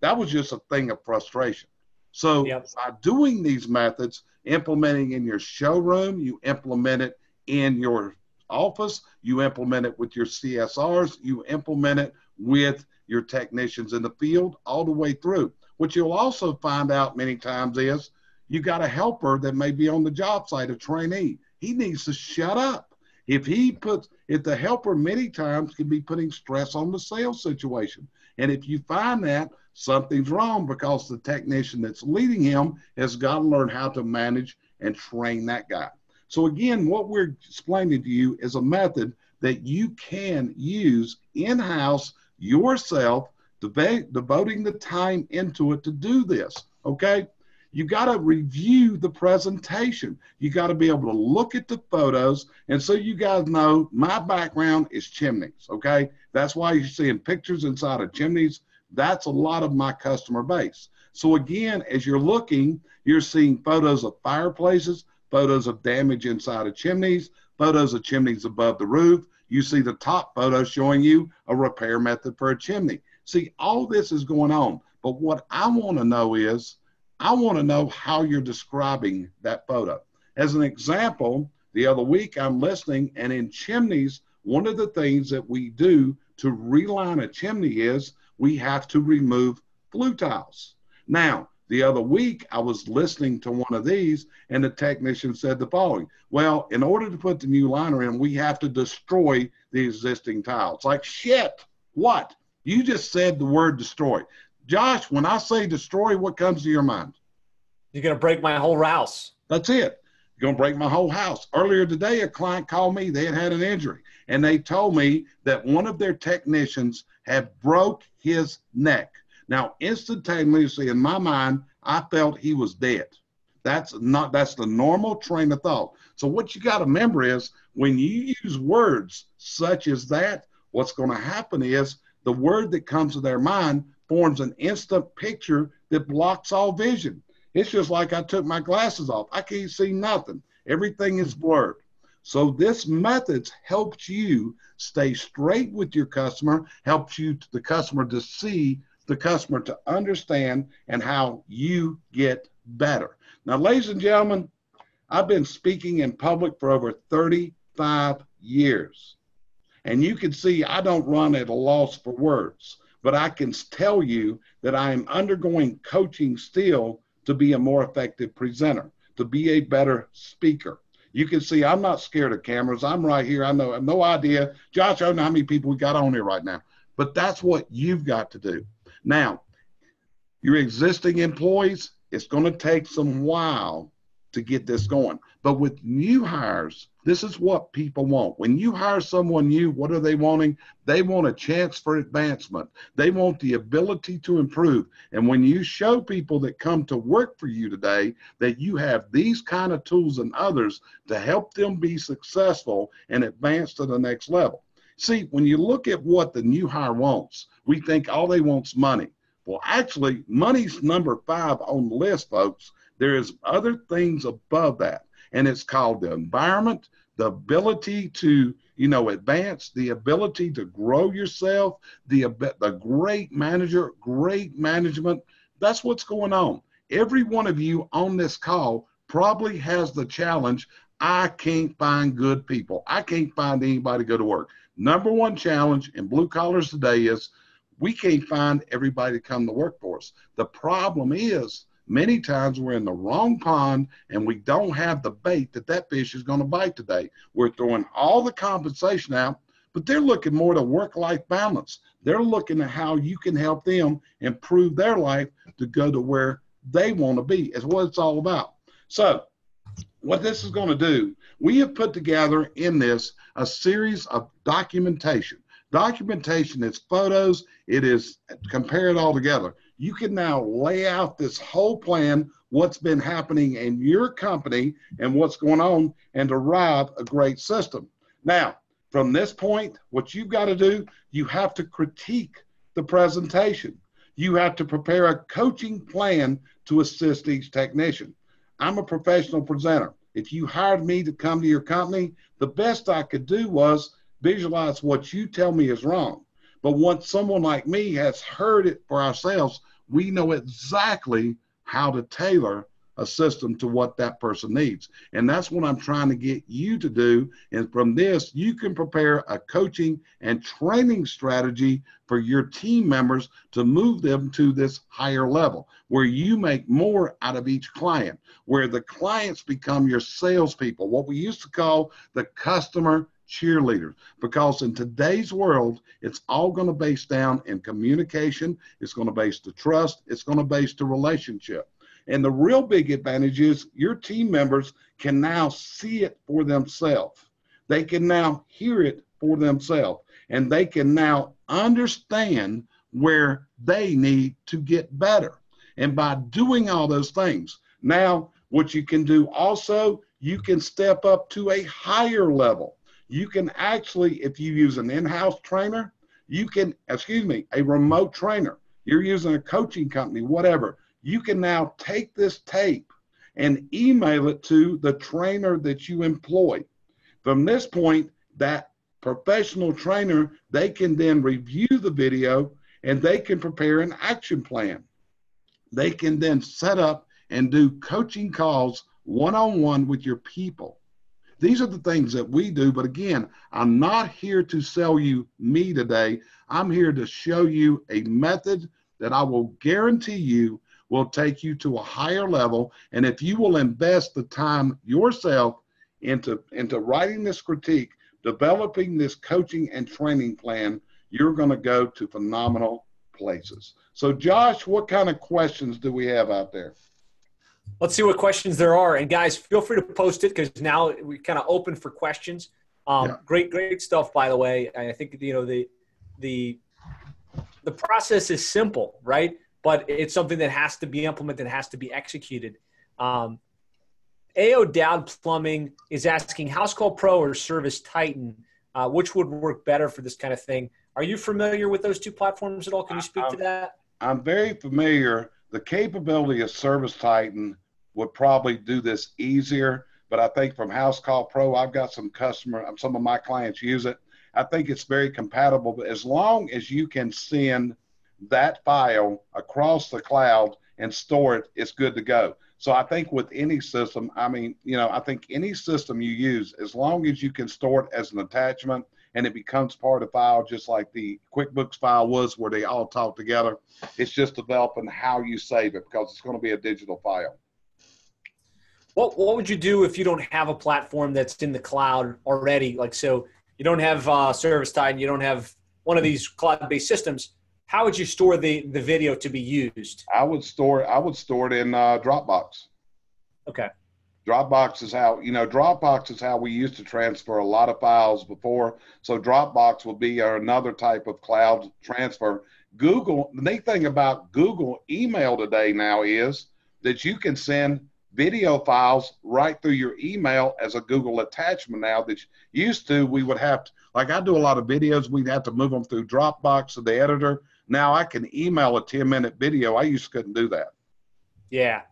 That was just a thing of frustration. So by doing these methods, implementing in your showroom, you implement it in your office, you implement it with your CSRs, you implement it with your technicians in the field all the way through. What you'll also find out many times is you got a helper that may be on the job site, a trainee. He needs to shut up. If the helper many times can be putting stress on the sales situation. And if you find that, something's wrong, because the technician that's leading him has got to learn how to manage and train that guy. So again, what we're explaining to you is a method that you can use in-house yourself, devoting the time into it to do this, okay? You got to review the presentation. You got to be able to look at the photos. And so you guys know my background is chimneys, okay? That's why you're seeing pictures inside of chimneys. That's a lot of my customer base. So again, as you're looking, you're seeing photos of fireplaces, photos of damage inside of chimneys, photos of chimneys above the roof. You see the top photo showing you a repair method for a chimney. See, all this is going on. But what I want to know is, I want to know how you're describing that photo. As an example, the other week I'm listening, and in chimneys, one of the things that we do to reline a chimney is we have to remove flue tiles. Now, the other week I was listening to one of these, and the technician said the following: well, in order to put the new liner in, we have to destroy the existing tiles. Like, shit, what? You just said the word destroy. Josh, when I say destroy, what comes to your mind? You're going to break my whole house. That's it. You're going to break my whole house. Earlier today, a client called me. They had an injury, and they told me that one of their technicians had broke his neck. Now, instantaneously in my mind, I felt he was dead. That's the normal train of thought. So what you got to remember is, when you use words such as that, what's going to happen is the word that comes to their mind forms an instant picture that blocks all vision. It's just like I took my glasses off. I can't see nothing. Everything is blurred. So this method helps you stay straight with your customer, helps you, the customer, to see the customer, to understand, and how you get better. Now, ladies and gentlemen, I've been speaking in public for over 35 years. And you can see I don't run at a loss for words. But I can tell you that I am undergoing coaching still to be a more effective presenter, to be a better speaker. You can see I'm not scared of cameras. I'm right here. I have no idea. Josh, I don't know how many people we got on here right now. But that's what you've got to do. Now, your existing employees, it's going to take some while to get this going. But with new hires, this is what people want. When you hire someone new, what are they wanting? They want a chance for advancement. They want the ability to improve. And when you show people that come to work for you today that you have these kind of tools and others to help them be successful and advance to the next level. See, when you look at what the new hire wants, we think all they want is money. Well, actually, money's number 5 on the list, folks. There is other things above that, and it's called the environment, the ability to, advance, the ability to grow yourself, the great manager, great management. That's what's going on. Every one of you on this call probably has the challenge, I can't find good people. I can't find anybody to go to work. Number one challenge in blue collars today is we can't find everybody to come to work for us. The problem is many times we're in the wrong pond and we don't have the bait that fish is going to bite today. We're throwing all the compensation out, but they're looking more to work-life balance. They're looking at how you can help them improve their life to go to where they want to be, is what it's all about. So what this is going to do, we have put together in this a series of documentation. Documentation is photos. It is compare it all together. You can now lay out this whole plan, what's been happening in your company and what's going on, and derive a great system. Now, from this point, what you've got to do, you have to critique the presentation. You have to prepare a coaching plan to assist each technician. I'm a professional presenter. If you hired me to come to your company, the best I could do was visualize what you tell me is wrong. But once someone like me has heard it for ourselves, we know exactly how to tailor a system to what that person needs. And that's what I'm trying to get you to do. And from this, you can prepare a coaching and training strategy for your team members to move them to this higher level, where you make more out of each client, where the clients become your salespeople, what we used to call the customer cheerleaders, because in today's world, it's all going to base down in communication. It's going to base the trust. It's going to base the relationship. And the real big advantage is your team members can now see it for themselves. They can now hear it for themselves, and they can now understand where they need to get better. And by doing all those things, now what you can do also, you can step up to a higher level. You can actually, if you use an in-house trainer, you can, a remote trainer, you're using a coaching company, whatever, you can now take this tape and email it to the trainer that you employ. From this point, that professional trainer, they can then review the video and they can prepare an action plan. They can then set up and do coaching calls one-on-one with your people. These are the things that we do, but again, I'm not here to sell you me today. I'm here to show you a method that I will guarantee you will take you to a higher level. And if you will invest the time yourself into writing this critique, developing this coaching and training plan, you're going to go to phenomenal places. So Josh, what kind of questions do we have out there? Let's see what questions there are. And guys, feel free to post it because now we kind of open for questions. Great stuff, by the way. I think, the process is simple, right? But it's something that has to be implemented, has to be executed. AO Dowd Plumbing is asking, House Call Pro or Service Titan, which would work better for this kind of thing? Are you familiar with those two platforms at all? Can you speak to that? I'm very familiar. The capability of Service Titan would probably do this easier, but I think from House Call Pro, I've got some of my clients use it. I think it's very compatible, but as long as you can send that file across the cloud and store it, it's good to go. So I think with any system, I think any system you use, as long as you can store it as an attachment and it becomes part of the file, just like the QuickBooks file was where they all talk together, it's just developing how you save it because it's going to be a digital file. What would you do if you don't have a platform that's in the cloud already? Like, so you don't have Service Titan, you don't have one of these cloud-based systems. How would you store the video to be used? I would store it in Dropbox. Okay. Dropbox is how we used to transfer a lot of files before. So Dropbox will be another type of cloud transfer. The neat thing about Google email today now is that you can send video files right through your email as a Google attachment now. That used to, we would have to, like I do a lot of videos, we'd have to move them through Dropbox to the editor. Now I can email a 10-minute video. I used to couldn't do that. Yeah.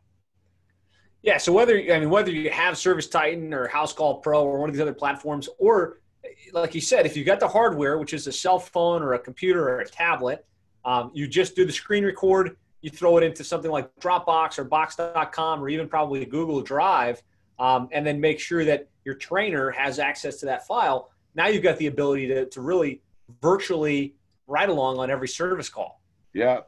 Yeah, so whether you have Service Titan or House Call Pro or one of these other platforms, or like you said, if you got the hardware, which is a cell phone or a computer or a tablet, you just do the screen record, you throw it into something like Dropbox or Box.com or even probably Google Drive, and then make sure that your trainer has access to that file. Now you've got the ability to really virtually ride along on every service call. Yeah,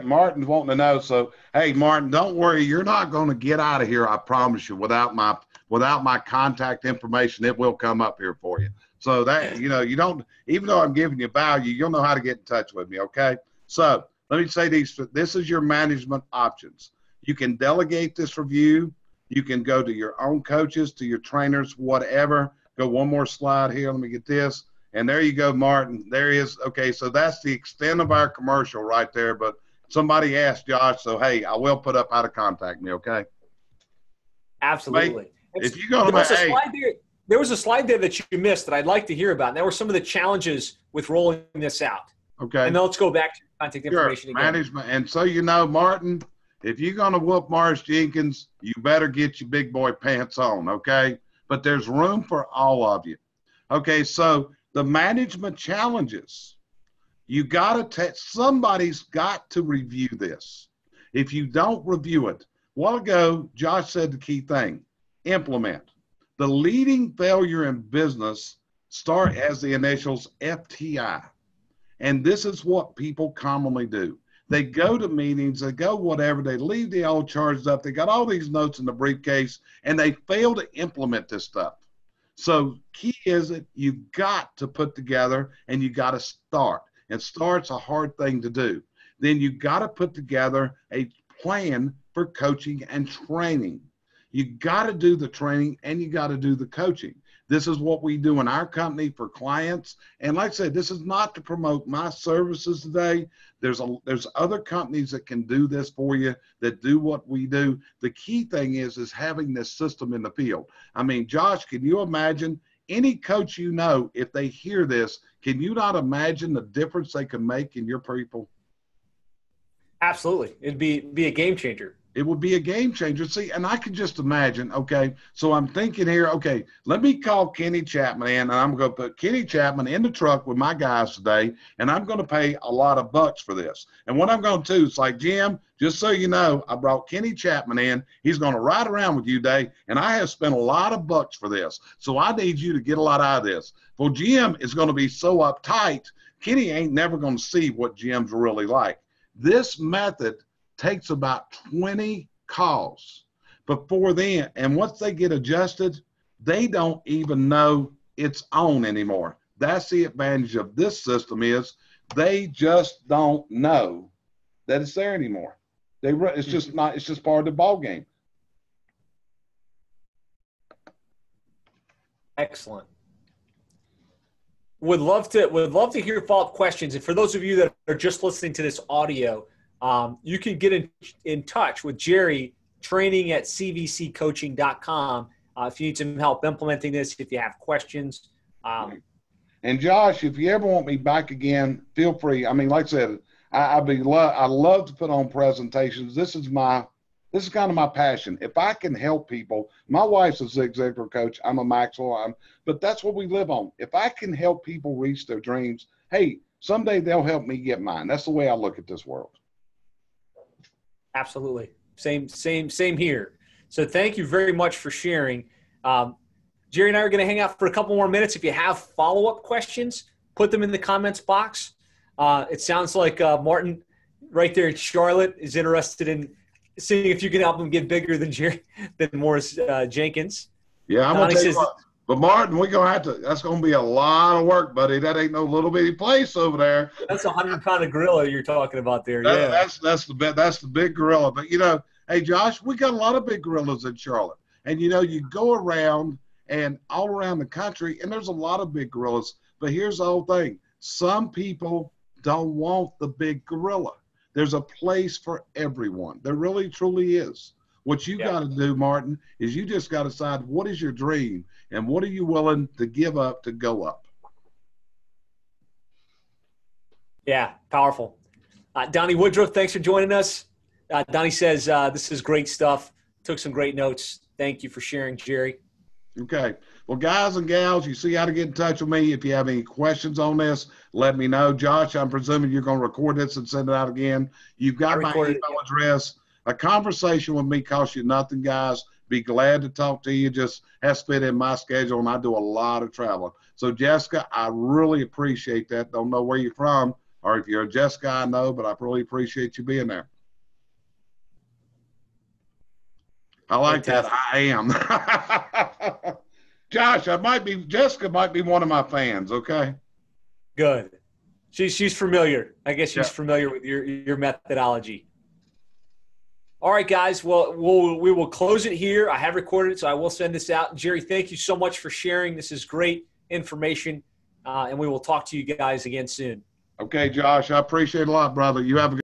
Martin's wanting to know. So, hey, Martin, don't worry. You're not going to get out of here, I promise you, without my contact information. It will come up here for you. So that, you don't, even though I'm giving you value, you'll know how to get in touch with me, okay? So let me say this is your management options. You can delegate this review. You can go to your own coaches, to your trainers, whatever. Go one more slide here. Let me get this. And there you go, Martin. There he is. Okay, so that's the extent of our commercial right there. But somebody asked Josh, so hey, I will put up how to contact me, okay? Absolutely. If you go to there was a slide there that you missed that I'd like to hear about. And there were some of the challenges with rolling this out. Okay. And then let's go back to contact information again. Management. And so Martin, if you're going to whoop Morris Jenkins, you better get your big boy pants on, okay? But there's room for all of you. Okay, so the management challenges, somebody's got to review this. If you don't review it, a while ago, Josh said the key thing, implement. The leading failure in business start as the initials FTI. And this is what people commonly do. They go to meetings, they go whatever, they leave the old charged up, they got all these notes in the briefcase, and they fail to implement this stuff. So key is that you've got to put together and you got to start. And start's a hard thing to do. Then you got to put together a plan for coaching and training. You got to do the training and you got to do the coaching. This is what we do in our company for clients. And like I said, this is not to promote my services today. There's other companies that can do this for you, that do what we do. The key thing is having this system in the field. I mean, Josh, can you imagine any coach if they hear this, can you not imagine the difference they can make in your people? Absolutely. It'd be a game changer. It would be a game changer. See, and I can just imagine, okay, so I'm thinking here, okay, let me call Kenny Chapman in, and I'm going to put Kenny Chapman in the truck with my guys today, and I'm going to pay a lot of bucks for this. And what I'm going to do is like, Jim, just so you know, I brought Kenny Chapman in. He's going to ride around with you today, and I have spent a lot of bucks for this. So I need you to get a lot out of this. Well, Jim is going to be so uptight, Kenny ain't never going to see what Jim's really like. This method takes about 20 calls before then. And once they get adjusted, they don't even know it's on anymore. That's the advantage of this system is they just don't know that it's there anymore. It's just part of the ball game. Excellent. Would love to hear follow-up questions. And for those of you that are just listening to this audio, you can get in touch with Jerry, training at cvccoaching.com, if you need some help implementing this, if you have questions. And Josh, if you ever want me back again, feel free. I mean, like I said, I love to put on presentations. This is kind of my passion. If I can help people, my wife's a Zig Ziglar coach. I'm a Maxwell, but that's what we live on. If I can help people reach their dreams, hey, someday they'll help me get mine. That's the way I look at this world. Absolutely. Same here. So thank you very much for sharing. Jerry and I are going to hang out for a couple more minutes. If you have follow-up questions, put them in the comments box. It sounds like Martin right there in Charlotte is interested in seeing if you can help him get bigger than Morris Jenkins. Yeah, I'm going to tell you what. But Martin, that's going to be a lot of work, buddy. That ain't no little bitty place over there. That's a 100-pound gorilla you're talking about there. That's the big gorilla. But, hey, Josh, we got a lot of big gorillas in Charlotte. And, you know, you go around and all around the country, and there's a lot of big gorillas. But here's the whole thing. Some people don't want the big gorilla. There's a place for everyone. There really, truly is. What you got to do, Martin, is you just got to decide what is your dream and what are you willing to give up to go up. Yeah, powerful. Donnie Woodruff, thanks for joining us. Donnie says, this is great stuff. Took some great notes. Thank you for sharing, Jerry. Okay. Well, guys and gals, you see how to get in touch with me. If you have any questions on this, let me know. Josh, I'm presuming you're going to record this and send it out again. You've got my email address. A conversation with me costs you nothing, guys. Be glad to talk to you. Just has to fit in my schedule, and I do a lot of traveling. So, Jessica, I really appreciate that. Don't know where you're from, or if you're a Jessica, I know, but I really appreciate you being there. I like Fantastic. That. I am. Josh, Jessica might be one of my fans, okay? Good. She's familiar. I guess she's familiar with your methodology. All right, guys. Well, we will close it here. I have recorded it, so I will send this out. Jerry, thank you so much for sharing. This is great information, and we will talk to you guys again soon. Okay, Josh, I appreciate it a lot, brother. You have a